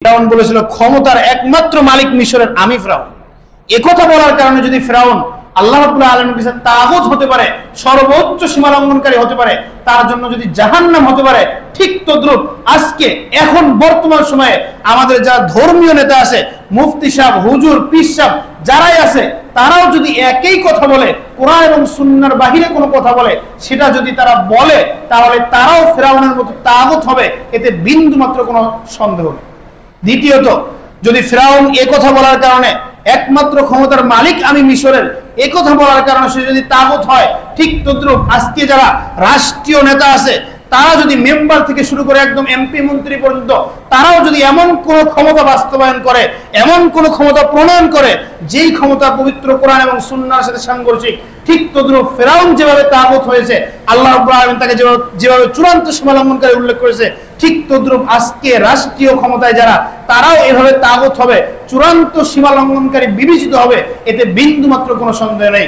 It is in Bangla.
ফিরাউন বলেছিল ক্ষমতার একমাত্র মালিক মিশরের আমি ফিরাউন। একথা বলার কারণে যদি ফিরাউন আল্লাহ রাব্বুল আলামিনের কাছে তাগুত হতে পারে, সর্বোচ্চ সীমা লঙ্ঘনকারী হতে পারে, তার জন্য যদি জাহান্নাম হতে পারে, ঠিক তদ্রুপ আজকে এখন বর্তমান সময়ে আমাদের যারা ধর্মীয় নেতা আছে, মুফতি সাহেব, হুজুর, পীর সাহেব যারাই আছে, তারাও যদি একই কথা বলে, কোরআন এবং সুন্নাহর বাহিরে কোনো কথা বলে, সেটা যদি তারা বলে, তাহলে তারাও ফিরাউনের মতো তাগুত হবে, এতে বিন্দু মাত্র কোনো সন্দেহ নেই। দ্বিতীয়ত, যদি ফিরাউন একথা বলার কারণে একমাত্র ক্ষমতার মালিক আমি মিশরের একথা বলার কারণে সে যদি তাগুত হয়, ঠিক তদ্রুপ আজকে যারা রাষ্ট্রীয় নেতা আছে, তারা যদি মেম্বার থেকে শুরু করে একদম এমপি মন্ত্রী পর্যন্ত তারাও যদি এমন কোন ক্ষমতা বাস্তবায়ন করে, এমন কোন ক্ষমতা প্রণয়ন করে যেই ক্ষমতা পবিত্র কোরআন এবং সুন্নাহর সাথে সাংঘর্ষিক, ঠিক তদ্রুপ ফিরাউন যেভাবে তাগুত হয়েছে, আল্লাহ রাব্বুল আলামিন তাকে যেভাবে চূড়ান্ত সীমা লঙ্ঘনকারী উল্লেখ করেছে, ঠিক তদ্রুপ আজকে রাষ্ট্রীয় ক্ষমতায় যারা, তারাও এভাবে তাগুত হবে, চূড়ান্ত সীমা লঙ্ঘনকারী বিবেচিত হবে, এতে বিন্দু মাত্র কোনো সন্দেহ নেই।